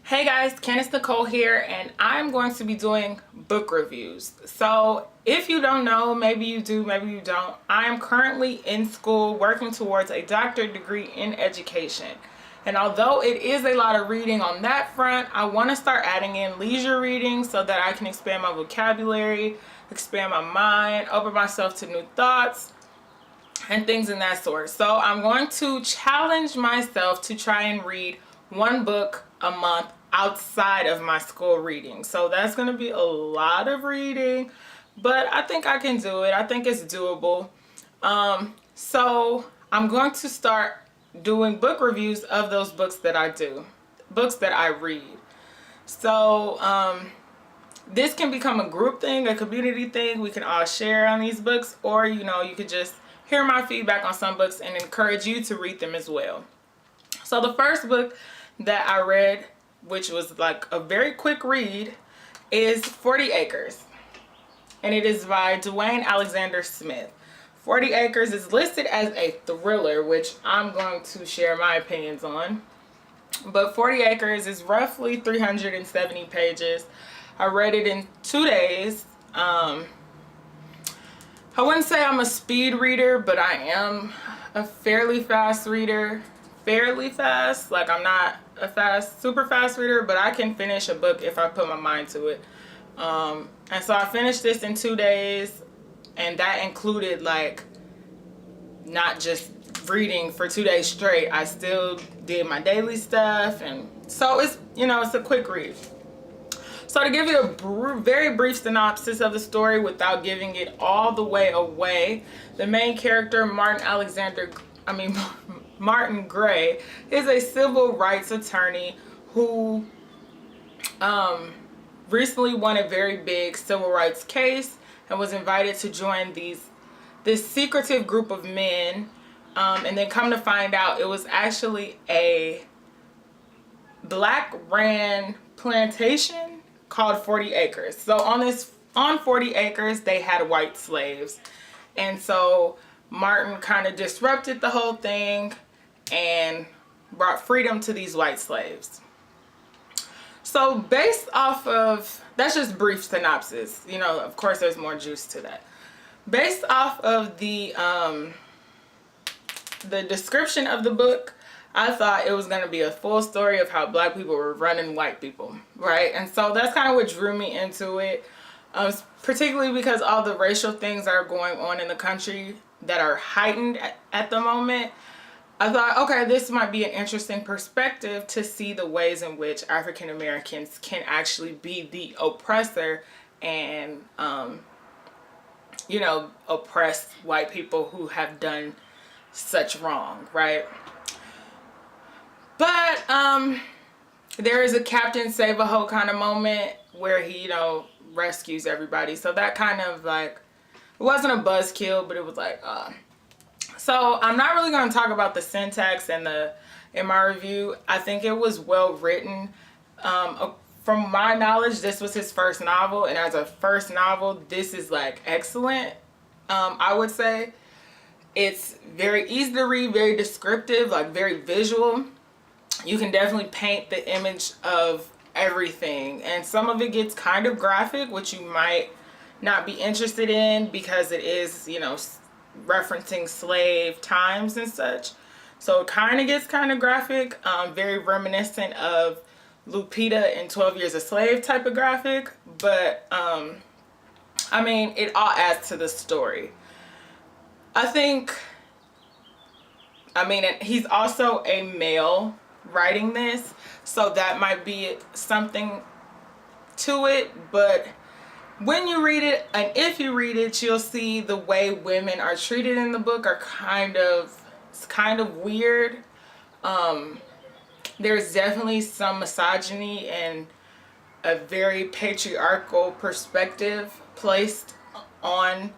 Hey guys, KandaceNicole here, and I'm going to be doing book reviews. So if you don't know, maybe you do, maybe you don't, I am currently in school working towards a doctorate degree in education. And although it is a lot of reading on that front, I want to start adding in leisure reading so that I can expand my vocabulary, expand my mind, open myself to new thoughts, and things in that sort. So I'm going to challenge myself to try and read one book a month outside of my school reading. So that's going to be a lot of reading, but I think I can do it. I think it's doable. So I'm going to start doing book reviews of those books that I do, books that I read. So this can become a group thing, a community thing. We can all share on these books, or you could just hear my feedback on some books and encourage you to read them as well. So the first book that I read, which was like a very quick read, is 40 Acres. And it is by Dwayne Alexander Smith. 40 Acres is listed as a thriller, which I'm going to share my opinions on. But 40 Acres is roughly 370 pages. I read it in 2 days. I wouldn't say I'm a speed reader, but I am a fairly fast reader. Fairly fast, like I'm not a super fast reader, but I can finish a book if I put my mind to it. And so I finished this in 2 days, and that included like not just reading for 2 days straight. I still did my daily stuff, and so it's it's a quick read. So to give you a very brief synopsis of the story without giving it all the way away, the main character, Martin Gray, is a civil rights attorney who recently won a very big civil rights case and was invited to join this secretive group of men, and then come to find out it was actually a black ran plantation called 40 Acres. So on 40 Acres they had white slaves, and so Martin kind of disrupted the whole thing and brought freedom to these white slaves. So based off of, that's just brief synopsis, of course there's more juice to that. Based off of the description of the book, I thought it was going to be a full story of how black people were running white people, right? And so that's kind of what drew me into it, particularly because all the racial things that are going on in the country that are heightened at the moment. I thought, okay, this might be an interesting perspective to see the ways in which African Americans can actually be the oppressor and, oppress white people who have done such wrong, right? But there is a Captain Save-A-Ho kind of moment where he, rescues everybody. So that kind of like, it wasn't a buzzkill, but it was like, So I'm not really going to talk about the syntax in my review. I think it was well written. From my knowledge, this was his first novel, and as a first novel, this is like excellent. I would say it's very easy to read, very descriptive, like very visual. You can definitely paint the image of everything, and some of it gets kind of graphic, which you might not be interested in because it is, referencing slave times and such. So it kind of gets kind of graphic, very reminiscent of Lupita in 12 Years a Slave type of graphic, but it all adds to the story. And he's also a male writing this, so that might be something to it, but when you read it, and if you read it, you'll see the way women are treated in the book are kind of weird. There's definitely some misogyny and a very patriarchal perspective placed on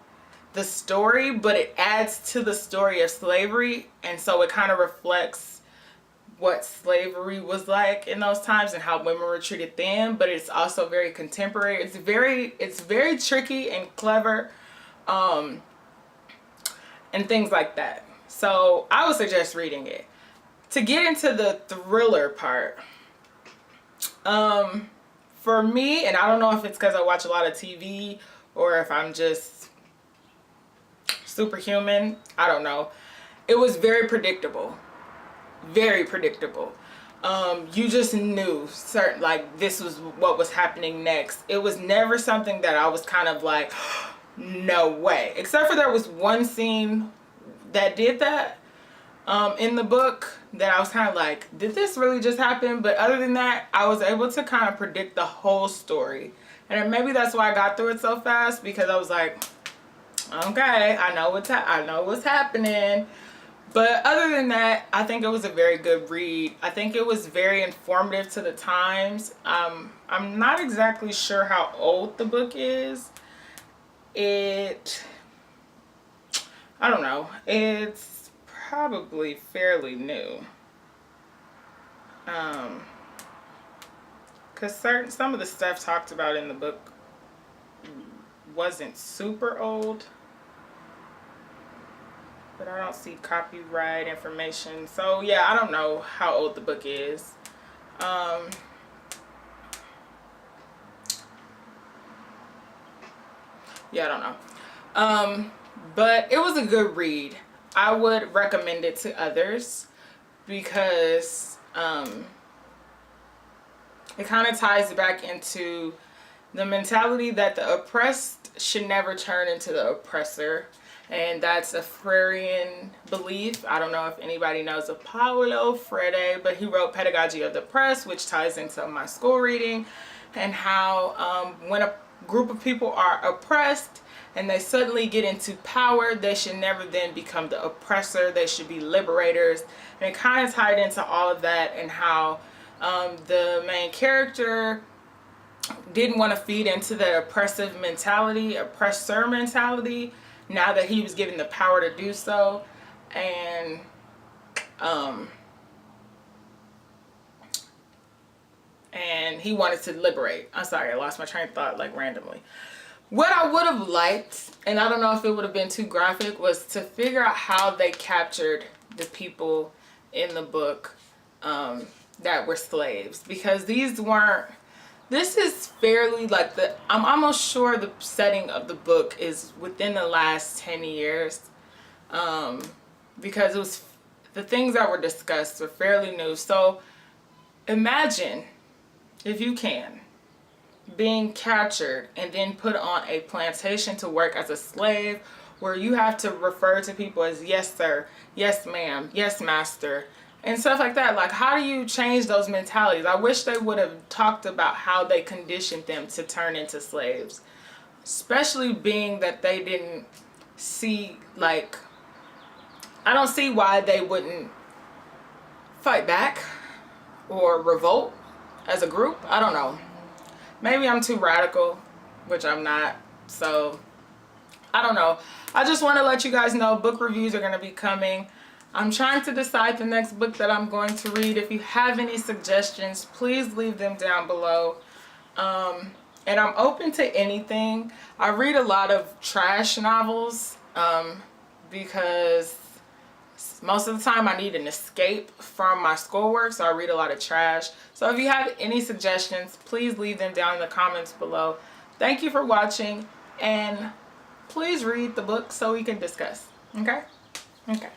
the story, but it adds to the story of slavery, and so it kind of reflects what slavery was like in those times and how women were treated then, but it's also very contemporary. It's very tricky and clever, and things like that. So I would suggest reading it. To get into the thriller part, For me, and I don't know if it's because I watch a lot of TV or if I'm just superhuman, I don't know. It was very predictable. Very predictable. You just knew certain, like, this was what was happening next. It was never something that I was kind of like, no way. Except for there was one scene that did that in the book that I was kind of like, did this really just happen? But other than that, I was able to kind of predict the whole story. And maybe that's why I got through it so fast, because I was like, okay, I know what's happening. But other than that, I think it was a very good read. I think it was very informative to the times. I'm not exactly sure how old the book is. I don't know. It's probably fairly new. Because some of the stuff talked about in the book wasn't super old. But I don't see copyright information. So yeah, I don't know how old the book is. Yeah, I don't know. But it was a good read. I would recommend it to others because it kind of ties back into the mentality that the oppressed should never turn into the oppressor. And that's a Freirean belief. I don't know if anybody knows of Paulo Freire, but he wrote Pedagogy of the Oppressed, which ties into my school reading, and how when a group of people are oppressed and they suddenly get into power, they should never then become the oppressor. They should be liberators. And it kind of tied into all of that, and how the main character didn't want to feed into the oppressor mentality, now that he was given the power to do so. And he wanted to liberate. I'm sorry, I lost my train of thought like randomly. What I would have liked, and I don't know if it would have been too graphic, was to figure out how they captured the people in the book that were slaves, because this is fairly like I'm almost sure the setting of the book is within the last 10 years, because the things that were discussed were fairly new. So imagine, if you can, being captured and then put on a plantation to work as a slave, where you have to refer to people as yes sir, yes ma'am, yes master, and stuff like that. Like, how do you change those mentalities? I wish they would have talked about how they conditioned them to turn into slaves, especially being that they didn't see, like, I don't see why they wouldn't fight back or revolt as a group. I don't know. Maybe I'm too radical, which I'm not. So I don't know. I just want to let you guys know book reviews are going to be coming. I'm trying to decide the next book that I'm going to read. If you have any suggestions, please leave them down below. And I'm open to anything. I read a lot of trash novels because most of the time I need an escape from my schoolwork, so I read a lot of trash. So if you have any suggestions, please leave them down in the comments below. Thank you for watching, and please read the book so we can discuss. Okay? Okay.